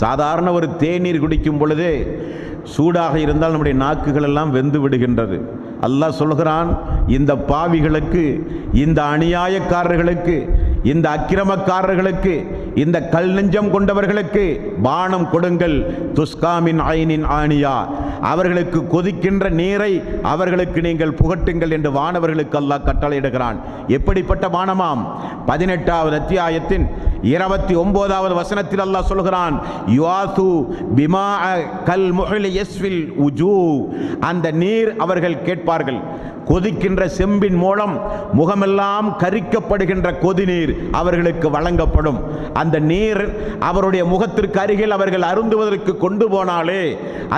சாதாரண ஒரு தேநீர் குடிக்கும் பொழுதே சூடாக இருந்தால் நம்முடைய நாக்குகள் எல்லாம் வெந்து விடுகின்றது. அல்லாஹ் சொல்கிறான், இந்த பாவிகளுக்கு, இந்த அநியாயக்காரர்களுக்கு, இந்த அக்கிரமக்காரர்களுக்கு, இந்த கல் நெஞ்சம் கொண்டவர்களுக்கு பானம் கொடுங்கள். துஸ்காமின் ஐனின் ஆனியா, அவர்களுக்கு கொதிக்கின்ற நீரை அவர்களுக்கு நீங்கள் புகட்டுங்கள் என்று வானவர்களுக்கு அல்லாஹ் கட்டளையிடுகிறான். எப்படிப்பட்ட பானமாம்? 18வது அத்தியாயத்தின் 29வது வசனத்தில் அல்லாஹ் சொல்கிறான், யுஆது பிமா கல் முஹ்லி யஸ்வில் உஜூ, அந்த நீர் அவர்கள் கேட்பார்கள். கொதிக்கின்ற செம்பின் மூலம் முகமெல்லாம் கரிக்கப்படுகின்ற கொதிநீர் அவர்களுக்கு வழங்கப்படும். அந்த நீர் அவருடைய முகத்திற்கு அருகில் அவர்கள் அருந்துவதற்கு கொண்டு போனாலே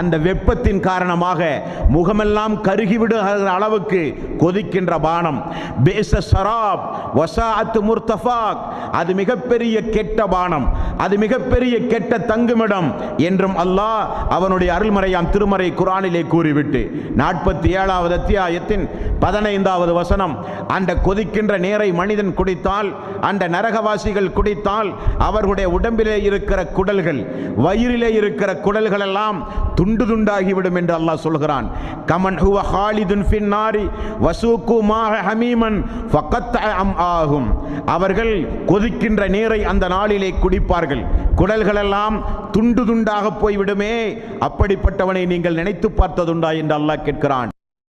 அந்த வெப்பத்தின் காரணமாக முகமெல்லாம் கருகிவிடுகிற அளவுக்கு கொதிக்கின்ற பானம். பேச சராப் வசாஅத் முர்தஃபாக், அது மிகப்பெரிய கெட்ட பானம், அது மிகப்பெரிய கெட்ட தங்குமிடம் என்றும் அல்லாஹ் அவனுடைய அருள்மறையாம் திருமறை குர்ஆனிலே கூறிவிட்டு 47வது அத்தியாயத்தின் 15வது வசனம், அந்த கொதிக்கின்ற நீரை மனிதன் குடித்தால், அந்த நரகவாசிகள் குடித்தால், அவர்களுடைய உடம்பிலே இருக்கிற குடல்கள், வயிறிலே இருக்கிற குடல்கள் எல்லாம் துண்டு துண்டாகிவிடும் என்று அல்லாஹ் சொல்கிறான். கமன் ஹுவ ஹாலிதுன் ஃபின்னாரி வசூகு மாக ஹமீமன் ஃபகத்அ அம்ஆஹும், அவர்கள் கொதிக்கின்ற நீரை அந்த நாளிலே குடிப்பார்கள், குடல்கள் எல்லாம் துண்டு துண்டாக போய்விடுமே. அப்படிப்பட்டவனை நீங்கள் நினைத்து பார்த்ததுண்டா என்று அல்லாஹ் கேட்கிறான்.